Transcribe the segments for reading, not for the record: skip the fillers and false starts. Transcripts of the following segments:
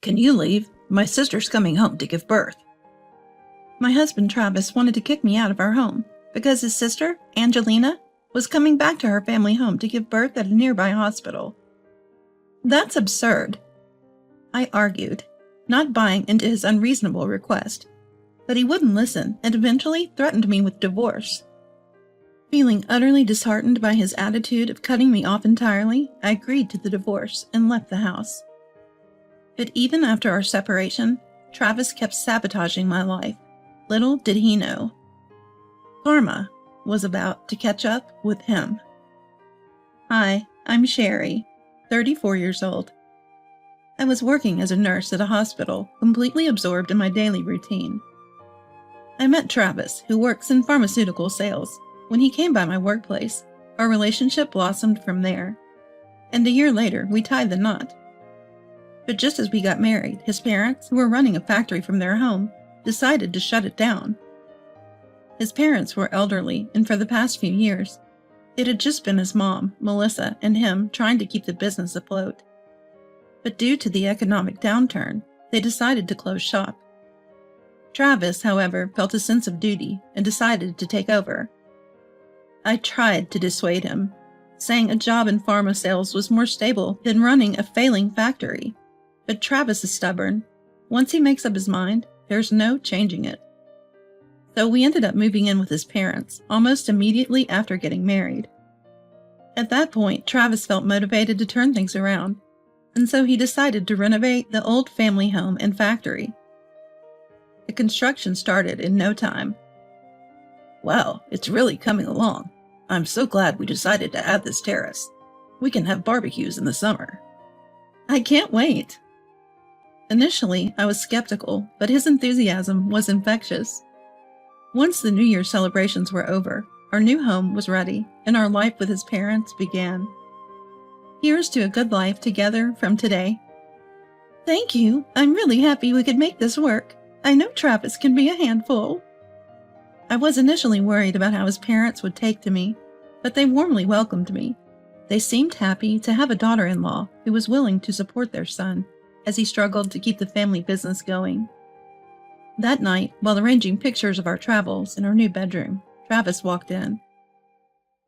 Can you leave? My sister's coming home to give birth. My husband Travis wanted to kick me out of our home because his sister, Angelina, was coming back to her family home to give birth at a nearby hospital. That's absurd, I argued, not buying into his unreasonable request. But he wouldn't listen and eventually threatened me with divorce. Feeling utterly disheartened by his attitude of cutting me off entirely, I agreed to the divorce and left the house. But even after our separation, Travis kept sabotaging my life. Little did he know. Karma was about to catch up with him. Hi, I'm Sherry, 34 years old. I was working as a nurse at a hospital, completely absorbed in my daily routine. I met Travis, who works in pharmaceutical sales. When he came by my workplace, our relationship blossomed from there. And a year later, we tied the knot. But just as we got married, his parents, who were running a factory from their home, decided to shut it down. His parents were elderly, and for the past few years, it had just been his mom, Melissa, and him trying to keep the business afloat. But due to the economic downturn, they decided to close shop. Travis, however, felt a sense of duty and decided to take over. I tried to dissuade him, saying a job in pharma sales was more stable than running a failing factory. But Travis is stubborn. Once he makes up his mind, there's no changing it. So we ended up moving in with his parents almost immediately after getting married. At that point, Travis felt motivated to turn things around, and so he decided to renovate the old family home and factory. The construction started in no time. Wow, it's really coming along. I'm so glad we decided to add this terrace. We can have barbecues in the summer. I can't wait. Initially, I was skeptical, but his enthusiasm was infectious. Once the New Year celebrations were over, our new home was ready, and our life with his parents began. Here's to a good life together from today. Thank you. I'm really happy we could make this work. I know Travis can be a handful. I was initially worried about how his parents would take to me, but they warmly welcomed me. They seemed happy to have a daughter-in-law who was willing to support their son as he struggled to keep the family business going. That night, while arranging pictures of our travels in our new bedroom, Travis walked in.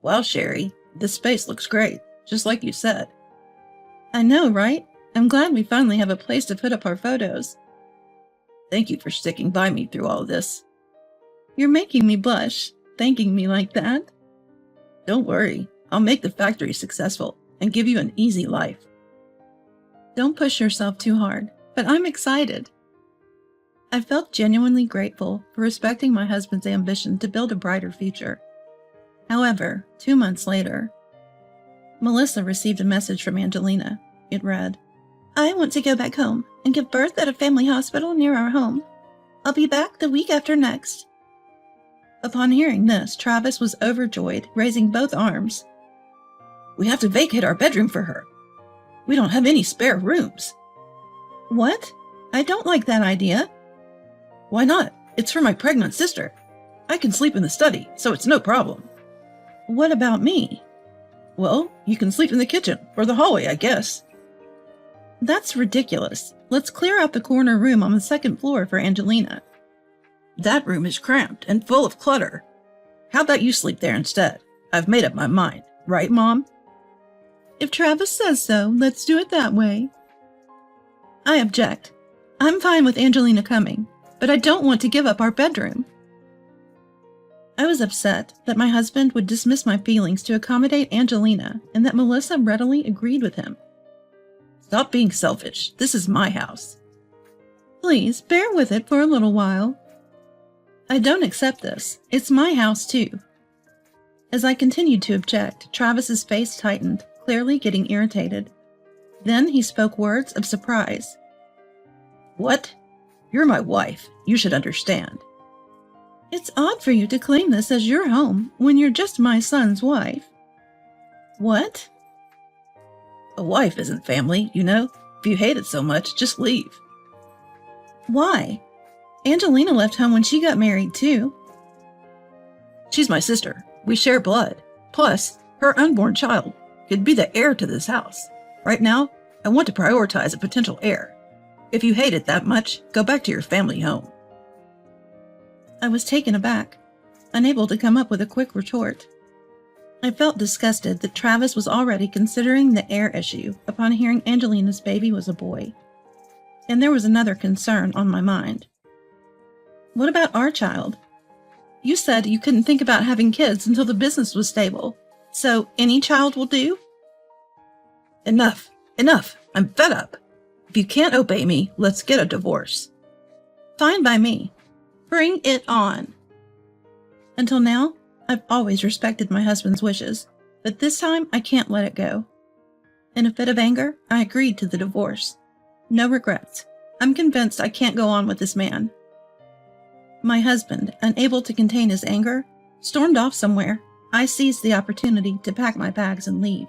Wow, Sherry, this space looks great, just like you said. I know, right? I'm glad we finally have a place to put up our photos. Thank you for sticking by me through all this. You're making me blush, thanking me like that. Don't worry, I'll make the factory successful and give you an easy life. Don't push yourself too hard, but I'm excited. I felt genuinely grateful for respecting my husband's ambition to build a brighter future. However, 2 months later, Melissa received a message from Angelina. It read, I want to go back home and give birth at a family hospital near our home. I'll be back the week after next. Upon hearing this, Travis was overjoyed, raising both arms. We have to vacate our bedroom for her. We don't have any spare rooms. What? I don't like that idea. Why not? It's for my pregnant sister. I can sleep in the study, so it's no problem. What about me? Well, you can sleep in the kitchen or the hallway, I guess. That's ridiculous. Let's clear out the corner room on the second floor for Angelina. That room is cramped and full of clutter. How about you sleep there instead? I've made up my mind, right, Mom? If Travis says so, let's do it that way. I object. I'm fine with Angelina coming, but I don't want to give up our bedroom. I was upset that my husband would dismiss my feelings to accommodate Angelina and that Melissa readily agreed with him. Stop being selfish. This is my house. Please, bear with it for a little while. I don't accept this. It's my house, too. As I continued to object, Travis's face tightened, clearly getting irritated. Then he spoke words of surprise. What? You're my wife. You should understand. It's odd for you to claim this as your home when you're just my son's wife. What? A wife isn't family, you know? If you hate it so much, just leave. Why? Angelina left home when she got married, too. She's my sister. We share blood. Plus, her unborn child could be the heir to this house. Right now, I want to prioritize a potential heir. If you hate it that much, go back to your family home. I was taken aback, unable to come up with a quick retort. I felt disgusted that Travis was already considering the heir issue upon hearing Angelina's baby was a boy. And there was another concern on my mind. What about our child? You said you couldn't think about having kids until the business was stable. So any child will do? Enough. Enough. I'm fed up. If you can't obey me, let's get a divorce. Fine by me. Bring it on. Until now, I've always respected my husband's wishes, but this time I can't let it go. In a fit of anger, I agreed to the divorce. No regrets. I'm convinced I can't go on with this man. My husband, unable to contain his anger, stormed off somewhere. I seized the opportunity to pack my bags and leave.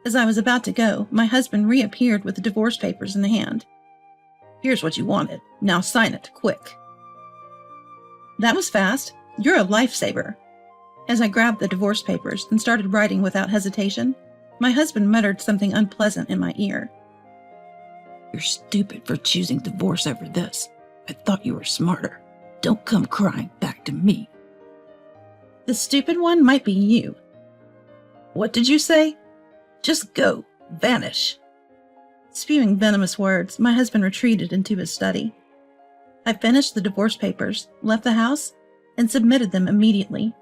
As I was about to go, my husband reappeared with the divorce papers in the hand. Here's what you wanted. Now sign it, quick. That was fast. You're a lifesaver. As I grabbed the divorce papers and started writing without hesitation, my husband muttered something unpleasant in my ear. You're stupid for choosing divorce over this. I thought you were smarter. Don't come crying back to me. The stupid one might be you. What did you say? Just go. Vanish. Spewing venomous words, my husband retreated into his study. I finished the divorce papers, left the house, and submitted them immediately.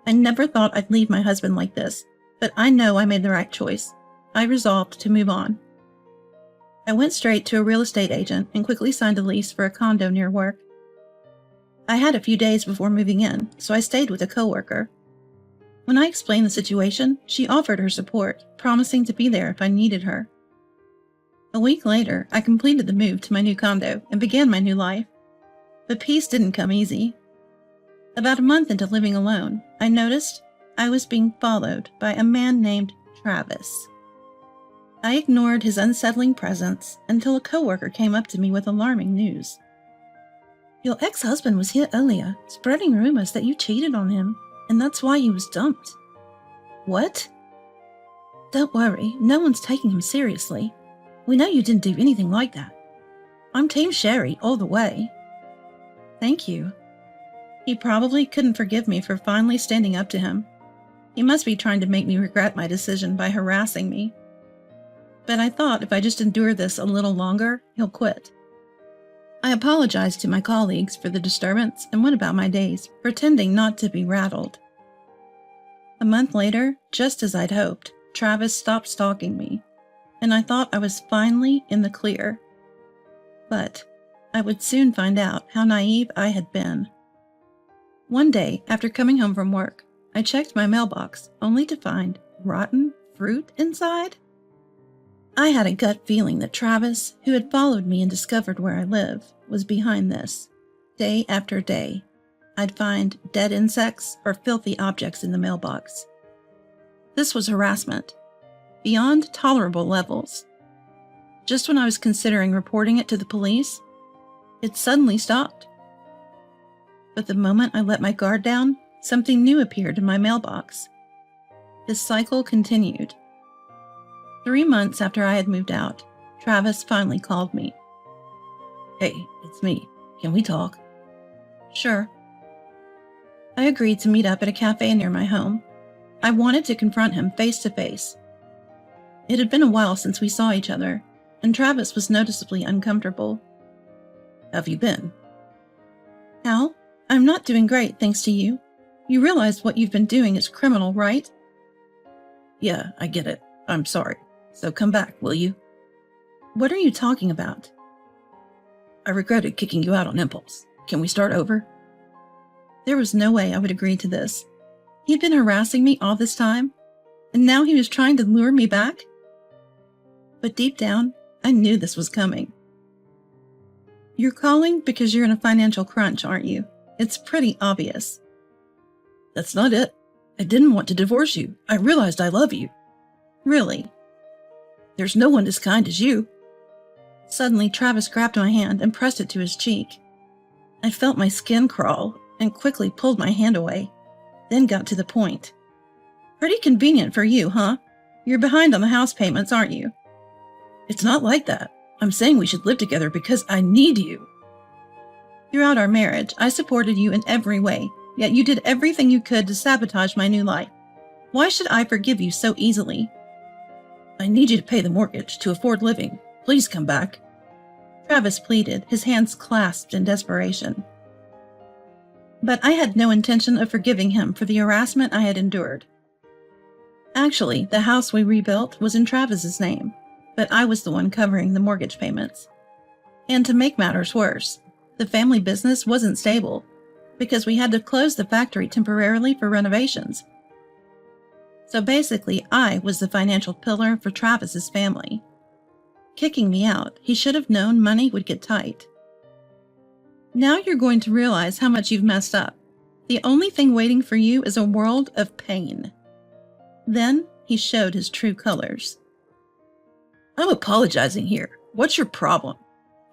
I never thought I'd leave my husband like this, but I know I made the right choice. I resolved to move on. I went straight to a real estate agent and quickly signed a lease for a condo near work. I had a few days before moving in, so I stayed with a coworker. When I explained the situation, she offered her support, promising to be there if I needed her. A week later, I completed the move to my new condo and began my new life. But peace didn't come easy. About a month into living alone, I noticed I was being followed by a man named Travis. I ignored his unsettling presence until a coworker came up to me with alarming news. Your ex-husband was here earlier, spreading rumors that you cheated on him, and that's why he was dumped. What? Don't worry, no one's taking him seriously. We know you didn't do anything like that. I'm Team Sherry all the way. Thank you. He probably couldn't forgive me for finally standing up to him. He must be trying to make me regret my decision by harassing me. But I thought if I just endure this a little longer, he'll quit. I apologized to my colleagues for the disturbance and went about my days, pretending not to be rattled. A month later, just as I'd hoped, Travis stopped stalking me, and I thought I was finally in the clear. But I would soon find out how naive I had been. One day, after coming home from work, I checked my mailbox, only to find rotten fruit inside. I had a gut feeling that Travis, who had followed me and discovered where I live, was behind this. Day after day, I'd find dead insects or filthy objects in the mailbox. This was harassment, beyond tolerable levels. Just when I was considering reporting it to the police, it suddenly stopped. But the moment I let my guard down, something new appeared in my mailbox. This cycle continued. 3 months after I had moved out, Travis finally called me. Hey, it's me. Can we talk? Sure. I agreed to meet up at a cafe near my home. I wanted to confront him face to face. It had been a while since we saw each other, and Travis was noticeably uncomfortable. How have you been? Al, I'm not doing great, thanks to you. You realize what you've been doing is criminal, right? Yeah, I get it. I'm sorry. So come back, will you? What are you talking about? I regretted kicking you out on impulse. Can we start over? There was no way I would agree to this. He'd been harassing me all this time, and now he was trying to lure me back? But deep down, I knew this was coming. You're calling because you're in a financial crunch, aren't you? It's pretty obvious. That's not it. I didn't want to divorce you. I realized I love you. Really? There's no one as kind as you. Suddenly, Travis grabbed my hand and pressed it to his cheek. I felt my skin crawl and quickly pulled my hand away, then got to the point. Pretty convenient for you, huh? You're behind on the house payments, aren't you? It's not like that. I'm saying we should live together because I need you. Throughout our marriage, I supported you in every way, yet you did everything you could to sabotage my new life. Why should I forgive you so easily? I need you to pay the mortgage to afford living. Please come back. Travis pleaded, his hands clasped in desperation. But I had no intention of forgiving him for the harassment I had endured. Actually, the house we rebuilt was in Travis's name, but I was the one covering the mortgage payments. And to make matters worse, the family business wasn't stable because we had to close the factory temporarily for renovations. So basically, I was the financial pillar for Travis's family. Kicking me out, he should have known money would get tight. Now you're going to realize how much you've messed up. The only thing waiting for you is a world of pain. Then he showed his true colors. I'm apologizing here. What's your problem?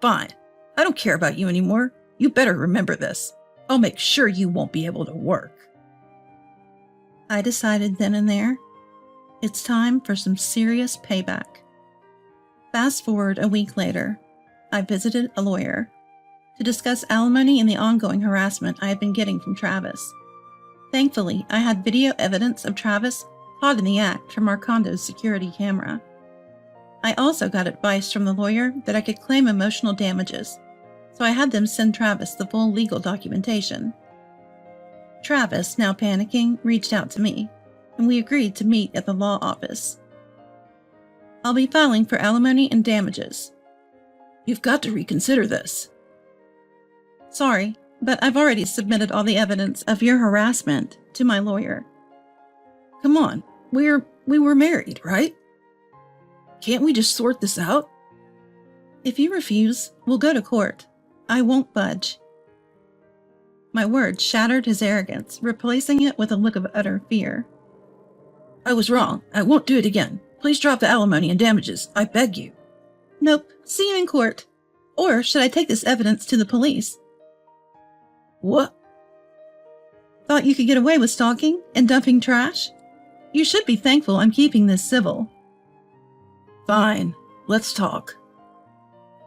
Fine. I don't care about you anymore. You better remember this. I'll make sure you won't be able to work. I decided then and there, it's time for some serious payback. Fast forward a week later, I visited a lawyer to discuss alimony and the ongoing harassment I had been getting from Travis. Thankfully, I had video evidence of Travis caught in the act from our condo's security camera. I also got advice from the lawyer that I could claim emotional damages, so I had them send Travis the full legal documentation. Travis, now panicking, reached out to me, and we agreed to meet at the law office. I'll be filing for alimony and damages. You've got to reconsider this. Sorry, but I've already submitted all the evidence of your harassment to my lawyer. Come on, we were married, right? Can't we just sort this out? If you refuse, we'll go to court. I won't budge. My words shattered his arrogance, replacing it with a look of utter fear. I was wrong. I won't do it again. Please drop the alimony and damages. I beg you. Nope. See you in court. Or should I take this evidence to the police? What? Thought you could get away with stalking and dumping trash? You should be thankful I'm keeping this civil. Fine. Let's talk.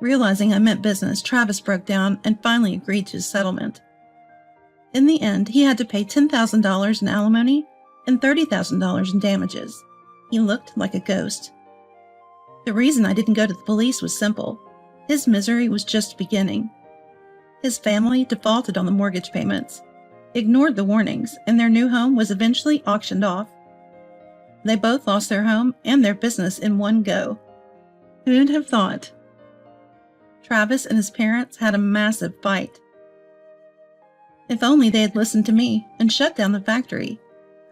Realizing I meant business, Travis broke down and finally agreed to his settlement. In the end, he had to pay $10,000 in alimony and $30,000 in damages. He looked like a ghost. The reason I didn't go to the police was simple. His misery was just beginning. His family defaulted on the mortgage payments, ignored the warnings, and their new home was eventually auctioned off. They both lost their home and their business in one go. Who'd have thought? Travis and his parents had a massive fight. If only they had listened to me and shut down the factory,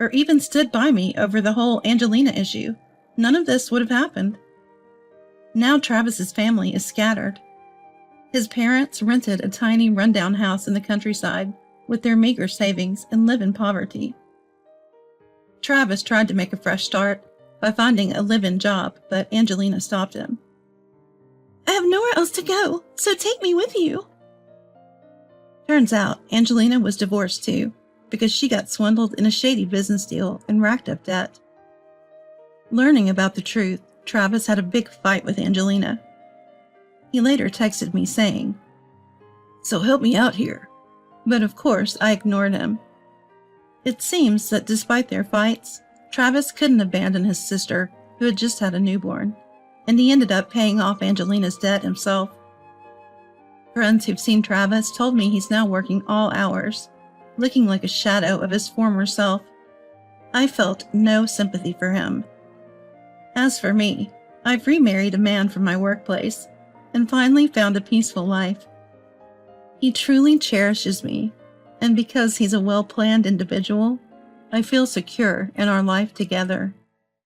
or even stood by me over the whole Angelina issue, none of this would have happened. Now Travis's family is scattered. His parents rented a tiny rundown house in the countryside with their meager savings and live in poverty. Travis tried to make a fresh start by finding a live-in job, but Angelina stopped him. I have nowhere else to go, so take me with you. Turns out Angelina was divorced too, because she got swindled in a shady business deal and racked up debt. Learning about the truth, Travis had a big fight with Angelina. He later texted me saying, "So help me out here." But of course I ignored him. It seems that despite their fights, Travis couldn't abandon his sister, who had just had a newborn, and he ended up paying off Angelina's debt himself. Friends who've seen Travis told me he's now working all hours, looking like a shadow of his former self. I felt no sympathy for him. As for me, I've remarried a man from my workplace and finally found a peaceful life. He truly cherishes me, and because he's a well-planned individual, I feel secure in our life together.